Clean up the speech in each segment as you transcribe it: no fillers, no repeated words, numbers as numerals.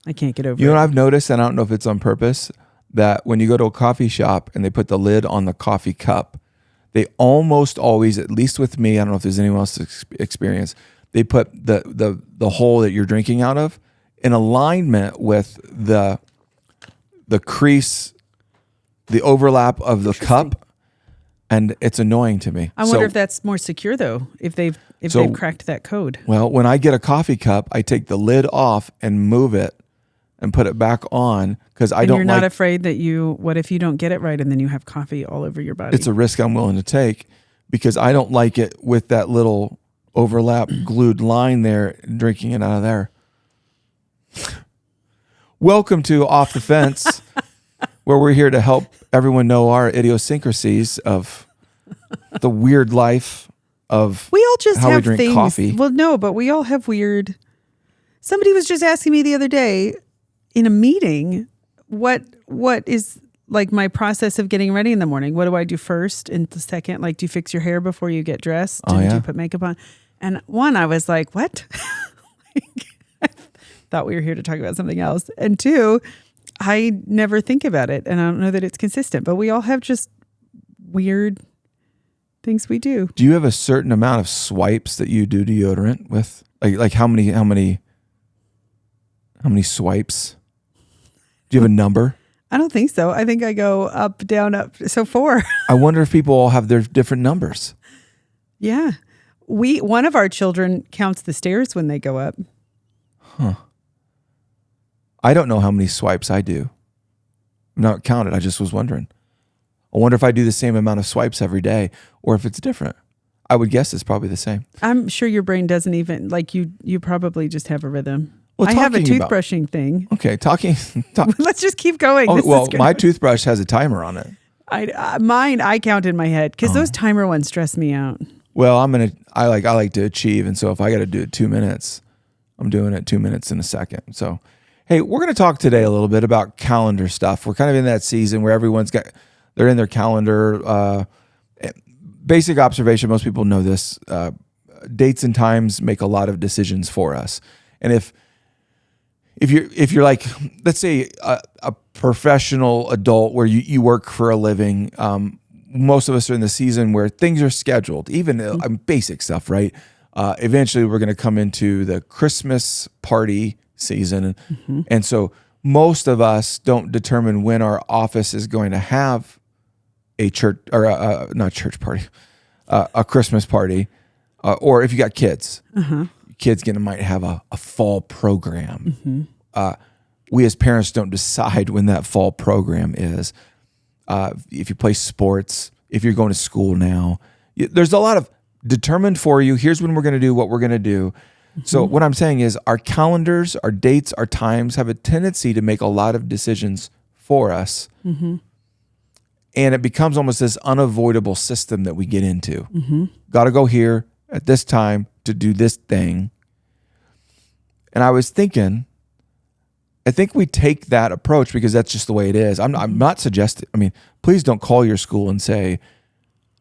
I can't get over You know it. what I've noticed, and I don't know if it's on purpose, that when you go to a coffee shop and they put the lid on the coffee cup, they almost always, at least with me, I don't know if there's anyone else's experience, they put the hole that you're drinking out of in alignment with the crease, the overlap of the cup, and it's annoying to me. I wonder if that's more secure though, if they've cracked that code. Well, when I get a coffee cup, I take the lid off and move it and put it back on because I don't. You're not afraid that what if you don't get it right and then you have coffee all over your body? It's a risk I'm willing to take because I don't like it with that little overlap glued line there, drinking it out of there. Welcome to Off the Fence, where we're here to help everyone know our idiosyncrasies of the weird life of we all just how have we drink things. coffee. Well, no, but we all have weird. Somebody was just asking me the other day in a meeting, what is like my process of getting ready in the morning? What do I do first and the second? Like, do you fix your hair before you get dressed? Oh, yeah. Do you put makeup on? And one, I was like, what? I thought we were here to talk about something else. And two, I never think about it. And I don't know that it's consistent, but we all have just weird things we do. Do you have a certain amount of swipes that you do deodorant with? Like how many swipes? Do you have a number? I don't think so. I think I go up, down, up. So 4. I wonder if people all have their different numbers. Yeah. One of our children counts the stairs when they go up. Huh. I don't know how many swipes I do. I'm not counted. I just was wondering. I wonder if I do the same amount of swipes every day or if it's different. I would guess it's probably the same. I'm sure your brain doesn't even, like you probably just have a rhythm. Well, I have a toothbrushing thing. Okay, Let's just keep going. Oh, my toothbrush has a timer on it. I count in my head because those timer ones stress me out. Well, I like to achieve, and so if I got to do it 2 minutes, I'm doing it 2 minutes in a second. So, hey, we're going to talk today a little bit about calendar stuff. We're kind of in that season where they're in their calendar. Basic observation, most people know this. Dates and times make a lot of decisions for us, and if you're like, let's say a professional adult where you work for a living, most of us are in the season where things are scheduled, even basic stuff, right? Eventually we're going to come into the Christmas party season. Mm-hmm. And so most of us don't determine when our office is going to have a church or not church party, a Christmas party, or if you got kids, kids might have a fall program. Mm-hmm. We as parents don't decide when that fall program is. If you play sports, if you're going to school now, there's a lot of determined for you. Here's when we're going to do what we're going to do. Mm-hmm. So what I'm saying is our calendars, our dates, our times have a tendency to make a lot of decisions for us. Mm-hmm. And it becomes almost this unavoidable system that we get into. Mm-hmm. Got to go here at this time to do this thing. And I was thinking, I think we take that approach because that's just the way it is. I'm not suggesting, please don't call your school and say,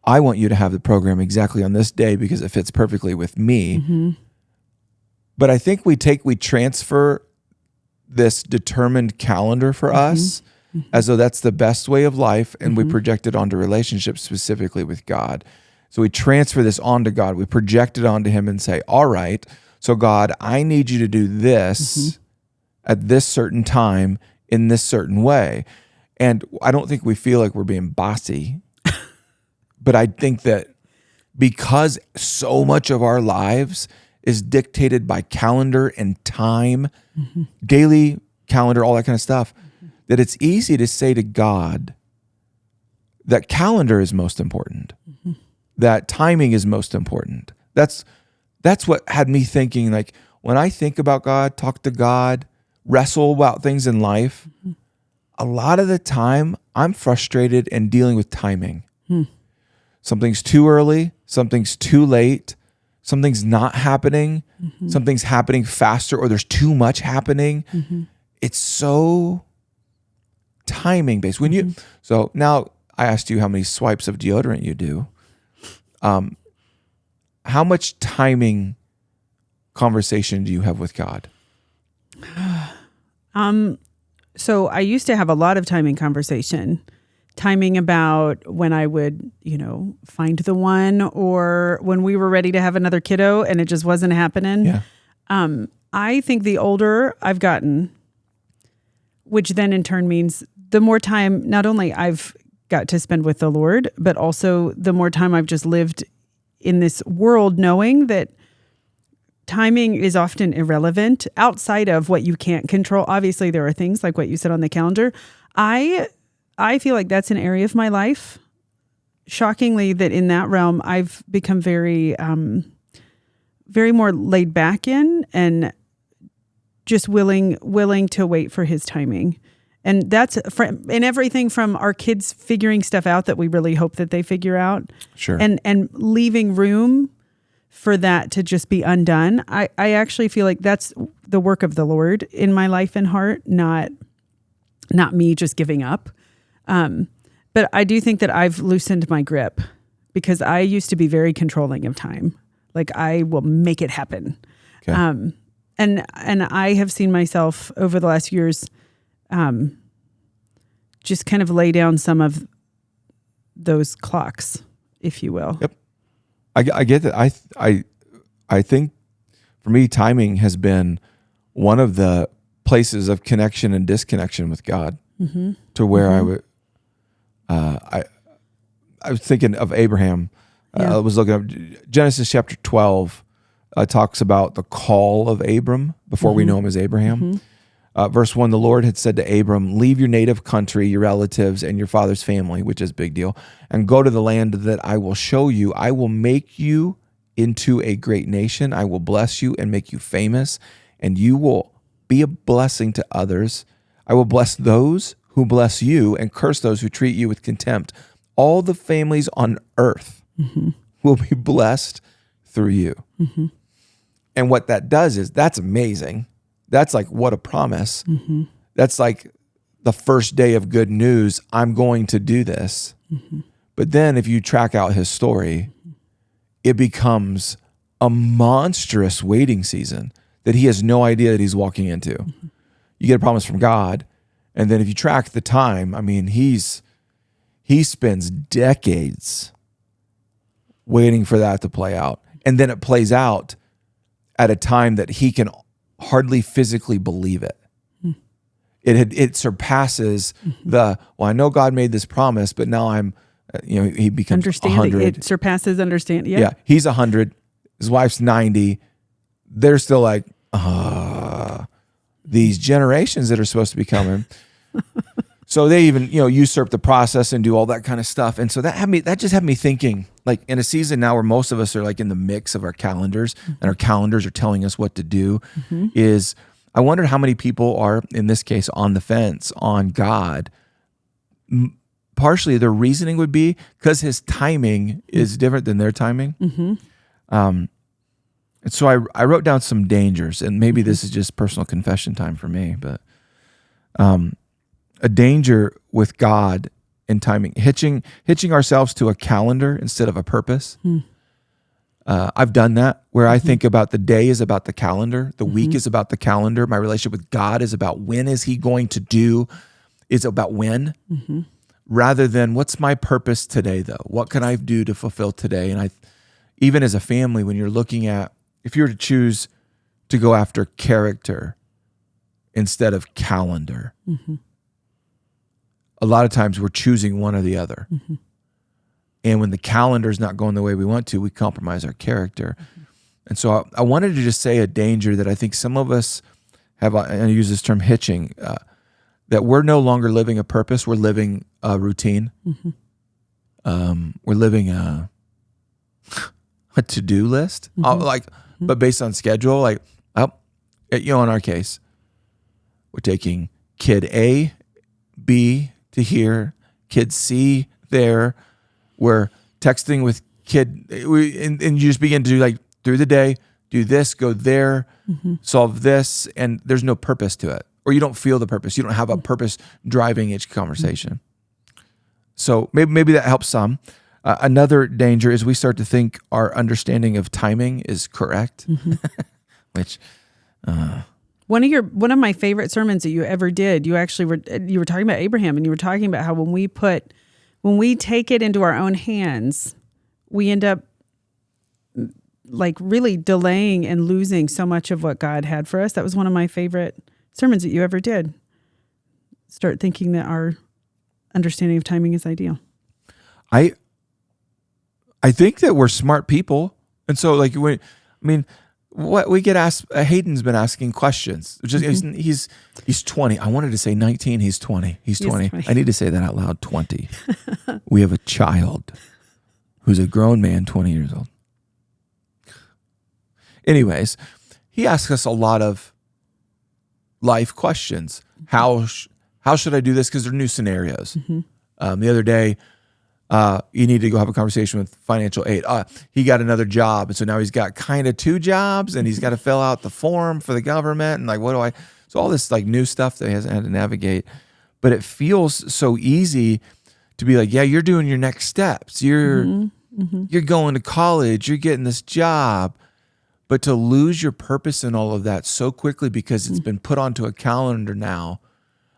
I want you to have the program exactly on this day because it fits perfectly with me. Mm-hmm. But I think we transfer this determined calendar for us as though that's the best way of life, and we project it onto relationships, specifically with God. So we transfer this onto God. We project it onto him and say, all right, so God, I need you to do this at this certain time in this certain way. And I don't think we feel like we're being bossy, but I think that because so much of our lives is dictated by calendar and time, daily calendar, all that kind of stuff, that it's easy to say to God that calendar is most important, that timing is most important. That's what had me thinking, like, when I think about God, talk to God, wrestle about things in life, a lot of the time I'm frustrated and dealing with timing. Something's too early, something's too late, something's not happening, something's happening faster, or there's too much happening. It's so timing based. So now I asked you how many swipes of deodorant you do. How much timing conversation do you have with God? So I used to have a lot of timing conversation, timing about when I would, find the one, or when we were ready to have another kiddo and it just wasn't happening. Yeah. I think the older I've gotten, which then in turn means the more time, not only I've got to spend with the Lord, but also the more time I've just lived in this world, knowing that timing is often irrelevant outside of what you can't control. Obviously, there are things like what you said on the calendar. I feel like that's an area of my life, shockingly, that in that realm, I've become very, very more laid back in, and just willing to wait for his timing. And that's in everything from our kids figuring stuff out that we really hope that they figure out. Sure. And leaving room for that to just be undone. I actually feel like that's the work of the Lord in my life and heart, not me just giving up. But I do think that I've loosened my grip, because I used to be very controlling of time. Like, I will make it happen. Okay. And I have seen myself over the last years just kind of lay down some of those clocks, if you will. Yep. I get that. I think for me, timing has been one of the places of connection and disconnection with God, to where I would, I was thinking of Abraham. I was looking up Genesis chapter 12, talks about the call of Abram before we know him as Abraham. Verse 1, the Lord had said to Abram, leave your native country, your relatives, and your father's family, which is a big deal, and go to the land that I will show you. I will make you into a great nation. I will bless you and make you famous, and you will be a blessing to others. I will bless those who bless you and curse those who treat you with contempt. All the families on earth will be blessed through you. And what that does is, that's amazing. That's like, what a promise. That's like the first day of good news. I'm going to do this. But then if you track out his story, it becomes a monstrous waiting season that he has no idea that he's walking into. You get a promise from God. And then if you track the time, I mean, he spends decades waiting for that to play out. And then it plays out at a time that he can hardly physically believe it. It surpasses I know God made this promise, but now I'm, he becomes 100. It surpasses understanding. Yeah, he's 100. His wife's 90. They're still like, these generations that are supposed to be coming. So they even, usurp the process and do all that kind of stuff. And so that just had me thinking, like, in a season now where most of us are like in the mix of our calendars, and our calendars are telling us what to do, is I wondered how many people are, in this case, on the fence on God. Partially their reasoning would be because his timing is different than their timing. And so I wrote down some dangers, and maybe this is just personal confession time for me, but a danger with God and timing, hitching ourselves to a calendar instead of a purpose. I've done that, where I think about the day is about the calendar, the week is about the calendar, my relationship with God is about when is he going to do, is about when, rather than what's my purpose today though? What can I do to fulfill today? And even as a family, when you're looking at, if you were to choose to go after character instead of calendar, a lot of times we're choosing one or the other. And when the calendar is not going the way we want to, we compromise our character. And so I wanted to just say a danger that I think some of us have, and I use this term hitching, that we're no longer living a purpose, we're living a routine. We're living a to-do list, but based on schedule, like, in our case, we're taking kid A, B to here, kid C there. We're texting with kid, and you just begin to do, like, through the day, do this, go there, solve this, and there's no purpose to it. Or you don't feel the purpose. You don't have a purpose driving each conversation. So maybe that helps some. Another danger is we start to think our understanding of timing is correct, which One of my favorite sermons that you ever did, you were talking about Abraham, and you were talking about how when we take it into our own hands, we end up like really delaying and losing so much of what God had for us. That was one of my favorite sermons that you ever did. Start thinking that our understanding of timing is ideal. I think that we're smart people. And so like, what we get asked, Hayden's been asking questions. He's 20. I wanted to say 19. He's 20. He's 20. I need to say that out loud. 20. We have a child who's a grown man, 20 years old. Anyways, he asks us a lot of life questions. How should I do this? Because they're new scenarios. Mm-hmm. The other day, you need to go have a conversation with financial aid. He got another job, and so now he's got kind of 2 jobs, and he's got to fill out the form for the government, and like, so all this like new stuff that he hasn't had to navigate. But it feels so easy to be like, yeah, you're doing your next steps. You're going to college. You're getting this job. But to lose your purpose in all of that so quickly because it's been put onto a calendar now,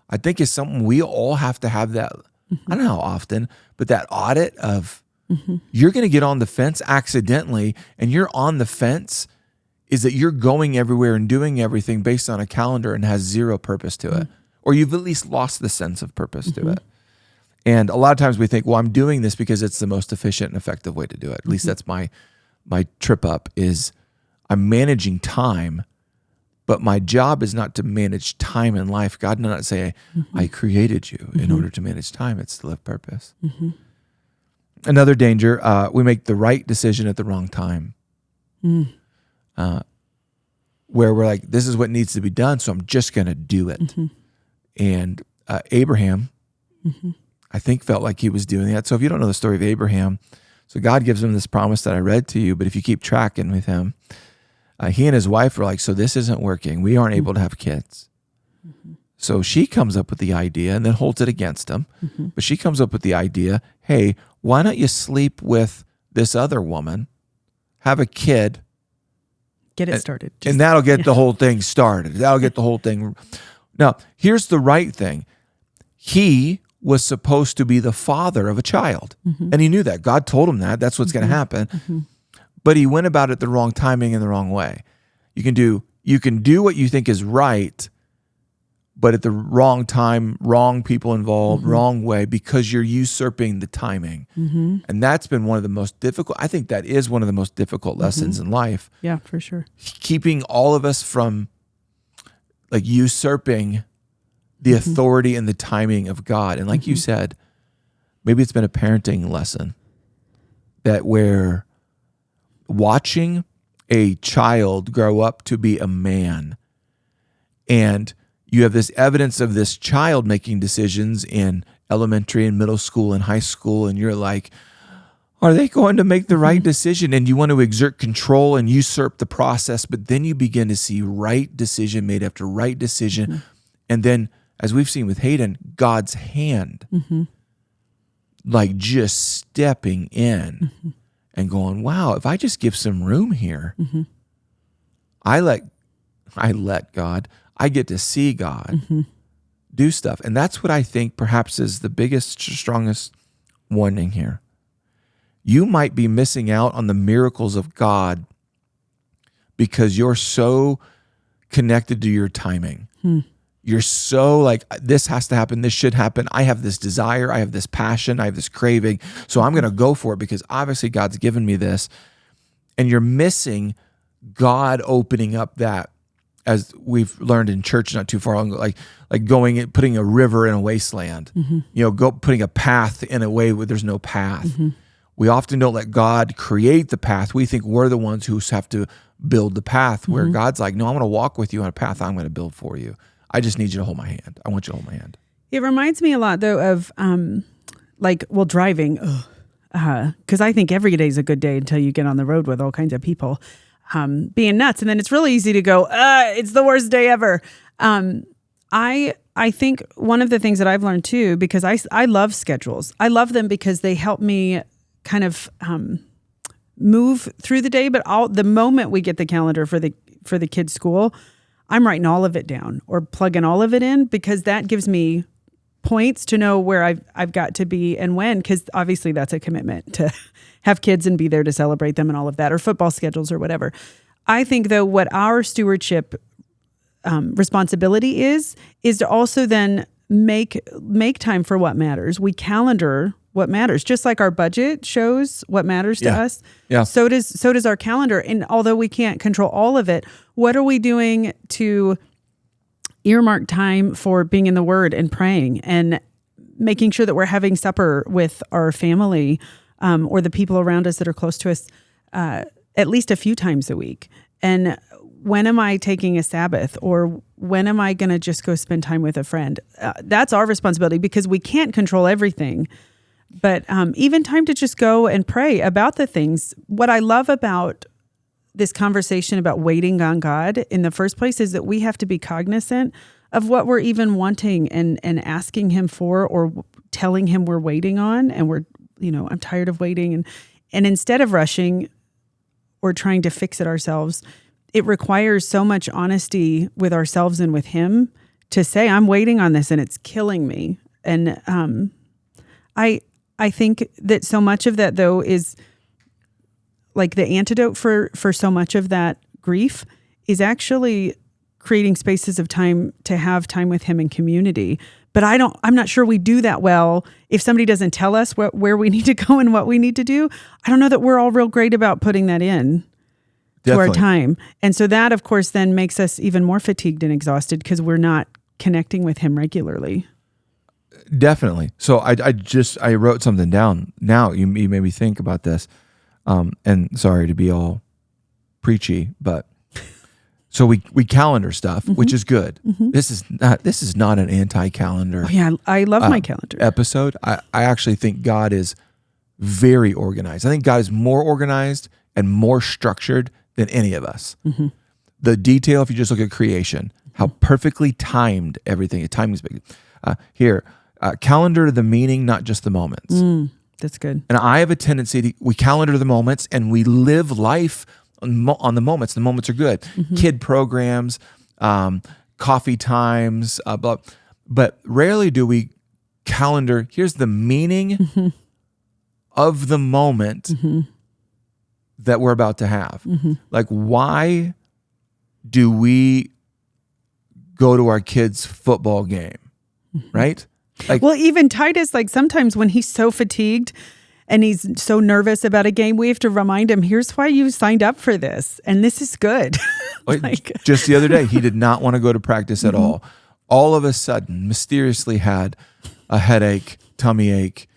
I think is something we all have to have that. I don't know how often, but that audit of you're going to get on the fence accidentally, and you're on the fence is that you're going everywhere and doing everything based on a calendar and has zero purpose to it, or you've at least lost the sense of purpose to it. And a lot of times we think, well, I'm doing this because it's the most efficient and effective way to do it. At least that's my trip up is I'm managing time, but my job is not to manage time in life. God did not say, I created you in order to manage time. It's to live purpose. Another danger, we make the right decision at the wrong time. Where we're like, this is what needs to be done, so I'm just going to do it. And Abraham, I think, felt like he was doing that. So if you don't know the story of Abraham, so God gives him this promise that I read to you, but if you keep tracking with him, he and his wife were like, so this isn't working. We aren't able to have kids. So she comes up with the idea and then holds it against him. But she comes up with the idea, hey, why don't you sleep with this other woman, have a kid. Get it started. And that'll get the whole thing started. That'll get the whole thing. Now, here's the right thing. He was supposed to be the father of a child. And he knew that. God told him that. That's what's going to happen. But he went about it the wrong timing and the wrong way. You can do what you think is right, but at the wrong time, wrong people involved, wrong way, because you're usurping the timing. And that's been one of the most difficult, I think that is one of the most difficult lessons in life. Yeah, for sure. Keeping all of us from like usurping the authority and the timing of God. And like you said, maybe it's been a parenting lesson that where watching a child grow up to be a man, and you have this evidence of this child making decisions in elementary and middle school and high school, and you're like, are they going to make the right decision? And you want to exert control and usurp the process, but then you begin to see right decision made after right decision. And then, as we've seen with Hayden, God's hand, like just stepping in and going, wow, if I just give some room here, I let God, I get to see God do stuff. And that's what I think perhaps is the biggest, strongest warning here. You might be missing out on the miracles of God because you're so connected to your timing. You're so like, this has to happen, this should happen. I have this desire, I have this passion, I have this craving, so I'm going to go for it because obviously God's given me this. And you're missing God opening up that, as we've learned in church not too far long, like going and putting a river in a wasteland, putting a path in a way where there's no path. We often don't let God create the path. We think we're the ones who have to build the path, where God's like, no, I'm going to walk with you on a path I'm going to build for you. I just need you to hold my hand. I want you to hold my hand. It reminds me a lot, though, of driving. Because I think every day is a good day until you get on the road with all kinds of people being nuts. And then it's really easy to go, it's the worst day ever. I think one of the things that I've learned, too, because I love schedules. I love them because they help me kind of move through the day. But the moment we get the calendar for the kids' school, I'm writing all of it down or plugging all of it in, because that gives me points to know where I've got to be and when, because obviously that's a commitment to have kids and be there to celebrate them and all of that, or football schedules or whatever. I think, though, what our stewardship responsibility is to also then make time for what matters. We calendar what matters, just like our budget shows what matters to us. Yeah. So does our calendar. And although we can't control all of it, what are we doing to earmark time for being in the Word and praying and making sure that we're having supper with our family or the people around us that are close to us at least a few times a week? And when am I taking a Sabbath, or when am I going to just go spend time with a friend? That's our responsibility, because we can't control everything. But even time to just go and pray about the things. What I love about this conversation about waiting on God in the first place is that we have to be cognizant of what we're even wanting and asking Him for, or telling Him we're waiting on, and I'm tired of waiting. And instead of rushing or trying to fix it ourselves, it requires so much honesty with ourselves and with Him to say, I'm waiting on this and it's killing me. And I think that so much of that, though, is like the antidote for so much of that grief is actually creating spaces of time to have time with Him in community. But I'm not sure we do that well if somebody doesn't tell us where we need to go and what we need to do. I don't know that we're all real great about putting that in to our time. And so that, of course, then makes us even more fatigued and exhausted because we're not connecting with Him regularly. Definitely. So I wrote something down. Now you made me think about this. And sorry to be all preachy, but so we calendar stuff, mm-hmm. which is good. Mm-hmm. This is not an anti-calendar. Oh, yeah, I love my calendar episode. I actually think God is very organized. I think God is more organized and more structured than any of us. Mm-hmm. The detail, if you just look at creation, how perfectly timed everything is. Timing is big. Calendar the meaning, not just the moments. That's good. And I have a tendency we calendar the moments and we live life on the moments. The moments are good. Mm-hmm. Kid programs, coffee times, but rarely do we calendar. Here's the meaning mm-hmm. of the moment mm-hmm. that we're about to have. Mm-hmm. Like, why do we go to our kids' football game, mm-hmm. right? Like, well, even Titus, like sometimes when he's so fatigued and he's so nervous about a game, we have to remind him, here's why you signed up for this. And this is good. Just the other day, he did not want to go to practice at all. All of a sudden, mysteriously had a headache, tummy ache.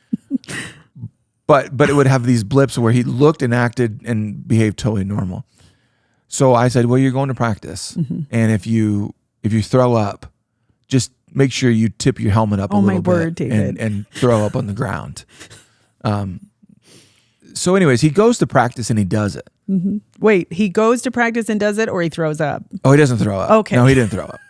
But it would have these blips where he looked and acted and behaved totally normal. So I said, well, you're going to practice. Mm-hmm. And if you throw up, just make sure you tip your helmet up a little bit and throw up on the ground. So anyways, he goes to practice and he does it. Mm-hmm. Wait, he goes to practice and does it, or he throws up? Oh, he doesn't throw up. Okay. No, he didn't throw up.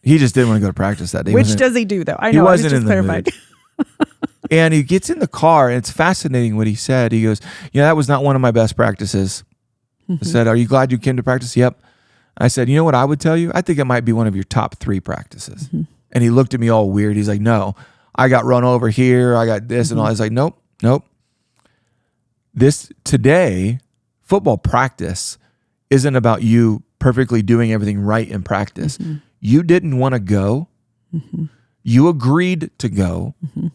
He just didn't want to go to practice that day. Which does he do, though? I know, he wasn't I was just in clarified. The mood. And he gets in the car, and it's fascinating what he said. He goes, that was not one of my best practices. Mm-hmm. I said, are you glad you came to practice? Yep. I said, you know what I would tell you? I think it might be one of your top 3 practices. Mm-hmm. And he looked at me all weird. He's like, no, I got run over here. I got this mm-hmm. and all. I was like, nope. This today, football practice isn't about you perfectly doing everything right in practice. Mm-hmm. You didn't want to go. Mm-hmm. You agreed to go. Mm-hmm.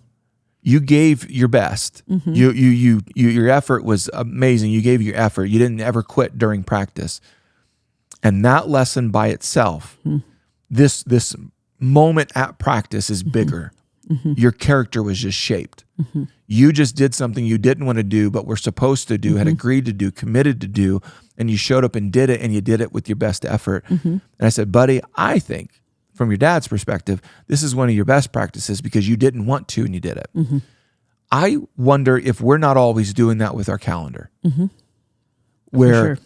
You gave your best. Mm-hmm. Your effort was amazing. You gave your effort. You didn't ever quit during practice. And that lesson by itself, mm-hmm. this moment at practice is bigger. Mm-hmm. Your character was just shaped. Mm-hmm. You just did something you didn't want to do, but were supposed to do, mm-hmm. had agreed to do, committed to do, and you showed up and did it, and you did it with your best effort. Mm-hmm. And I said, buddy, I think from your dad's perspective, this is one of your best practices because you didn't want to and you did it. Mm-hmm. I wonder if we're not always doing that with our calendar, mm-hmm. where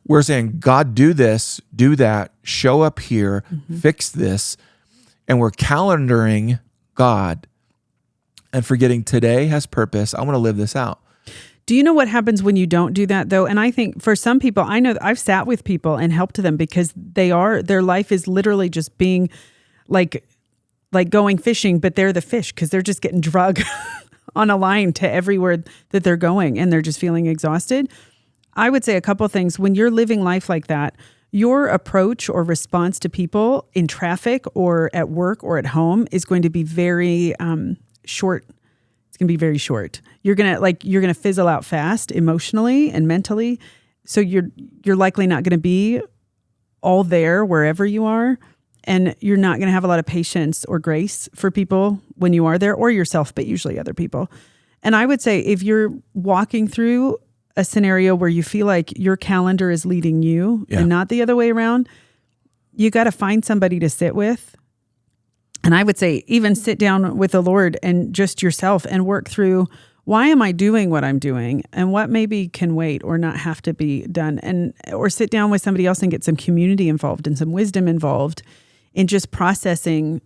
we're saying, God, do this, do that, show up here, mm-hmm. fix this, and we're calendaring God and forgetting today has purpose. I want to live this out. Do you know what happens when you don't do that though? And I think for some people, I know that I've sat with people and helped them because their life is literally just being like going fishing, but they're the fish because they're just getting drug on a line to everywhere that they're going and they're just feeling exhausted. I would say a couple things. When you're living life like that, your approach or response to people in traffic or at work or at home is going to be very short. It's going to be very short. You're going to fizzle out fast emotionally and mentally. So you're likely not going to be all there wherever you are. And you're not going to have a lot of patience or grace for people when you are there, or yourself, but usually other people. And I would say if you're walking through a scenario where you feel like your calendar is leading you and not the other way around, you got to find somebody to sit with. And I would say even sit down with the Lord and just yourself and work through, why am I doing what I'm doing and what maybe can wait or not have to be done, or sit down with somebody else and get some community involved and some wisdom involved in just processing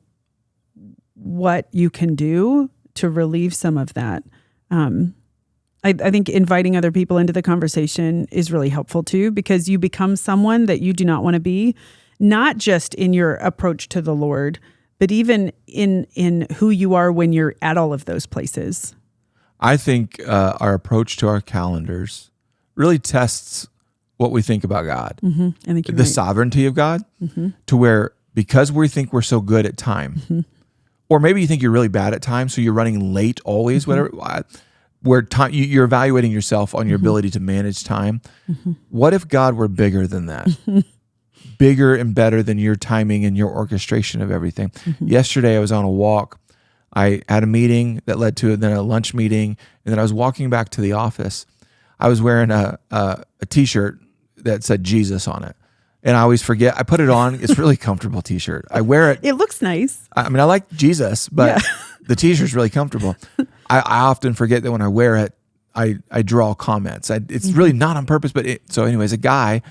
what you can do to relieve some of that. I think inviting other people into the conversation is really helpful too, because you become someone that you do not want to be, not just in your approach to the Lord, but even in who you are when you're at all of those places. I think our approach to our calendars really tests what we think about God. Mm-hmm. I think the sovereignty of God, to where, because we think we're so good at time, or maybe you think you're really bad at time, so you're running late always, whatever, where time, you're evaluating yourself on your ability to manage time. What if God were bigger than that? Bigger and better than your timing and your orchestration of everything. Yesterday, I was on a walk. I had a meeting that led to then a lunch meeting, and then I was walking back to the office. I was wearing a T-shirt that said Jesus on it. And I always forget. I put it on. It's a really comfortable T-shirt. I wear it. It looks nice. I mean, I like Jesus, but the T-shirt's really comfortable. I often forget that when I wear it, I draw comments. It's really not on purpose, but so anyways, a guy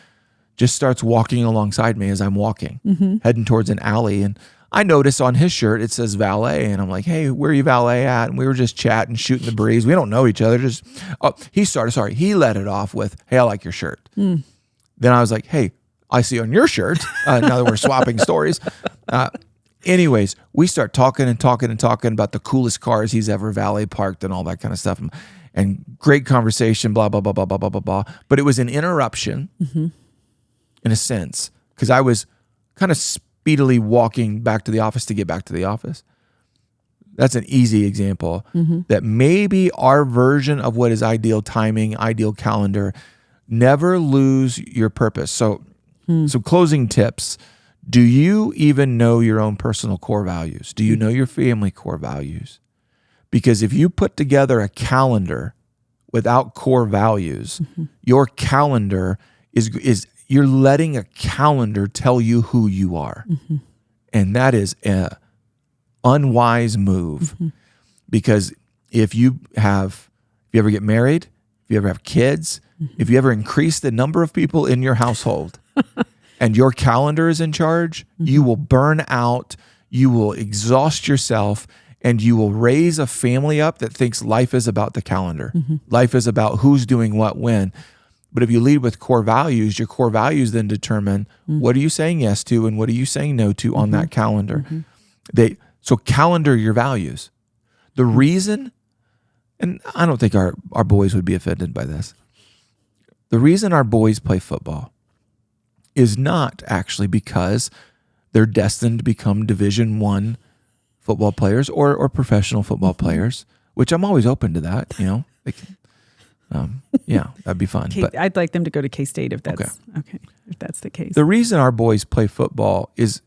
just starts walking alongside me as I'm walking, heading towards an alley. And I notice on his shirt, it says valet. And I'm like, hey, where are you valet at? And we were just chatting, shooting the breeze. We don't know each other. He let it off with, hey, I like your shirt. Then I was like, hey, I see on your shirt. Now that we're swapping stories. Anyways, we start talking about the coolest cars he's ever valet parked and all that kind of stuff. And great conversation, blah, blah, blah, blah, blah, blah, blah, blah. But it was an interruption in a sense, because I was kind of speedily walking back to the office to get back to the office. That's an easy example that maybe our version of what is ideal timing, ideal calendar, never lose your purpose. So closing tips. Do you even know your own personal core values? Do you know your family core values? Because if you put together a calendar without core values, your calendar is you're letting a calendar tell you who you are. And that is an unwise move. Because if you ever get married, if you ever have kids, if you ever increase the number of people in your household and your calendar is in charge, you will burn out, you will exhaust yourself, and you will raise a family up that thinks life is about the calendar. Life is about who's doing what when. But if you lead with core values, your core values then determine what are you saying yes to and what are you saying no to on that calendar. So calendar your values. The reason, and I don't think our boys would be offended by this, the reason our boys play football is not actually because they're destined to become Division I football players or professional football players, which I'm always open to that, that'd be fun. But I'd like them to go to K-State if that's okay. If that's the case. The reason our boys play football is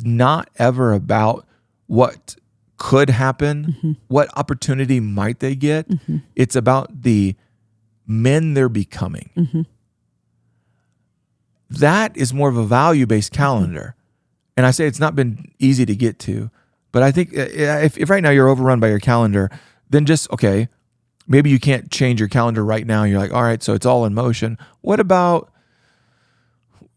not ever about what could happen, what opportunity might they get. It's about the men they're becoming. That is more of a value-based calendar. And I say it's not been easy to get to, but I think if right now you're overrun by your calendar, then just, maybe you can't change your calendar right now. You're like, all right, so it's all in motion. What about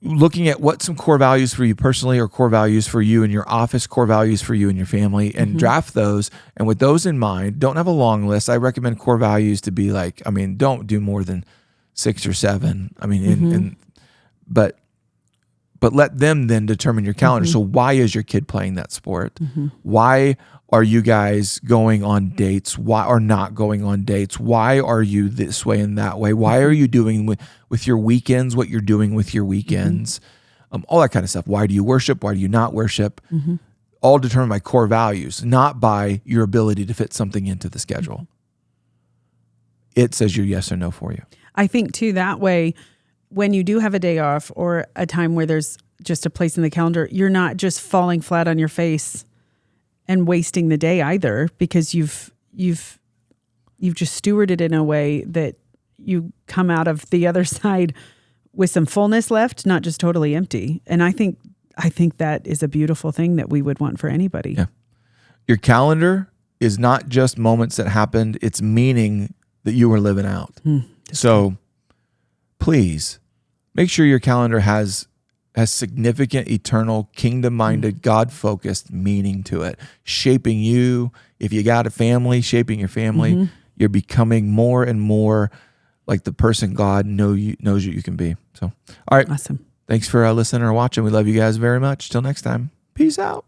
looking at what some core values for you personally or core values for you in your office, core values for you and your family, and draft those. And with those in mind, don't have a long list. I recommend core values to be like, don't do more than 6 or 7. But let them then determine your calendar. So why is your kid playing that sport? Why are you guys going on dates? Why are not going on dates? Why are you this way and that way? Why are you doing with your weekends what you're doing with your weekends? All that kind of stuff. Why do you worship? Why do you not worship? All determined by core values, not by your ability to fit something into the schedule. It says your yes or no for you. I think too, that way, when you do have a day off or a time where there's just a place in the calendar, you're not just falling flat on your face and wasting the day either, because you've just stewarded in a way that you come out of the other side with some fullness left, not just totally empty. And I think that is a beautiful thing that we would want for anybody. Yeah. Your calendar is not just moments that happened, it's meaning that you were living out. So please make sure your calendar has significant, eternal, kingdom-minded, God-focused meaning to it, shaping you. If you got a family, shaping your family, you're becoming more and more like the person God knows you can be. So, all right. Awesome. Thanks for listening or watching. We love you guys very much. Till next time. Peace out.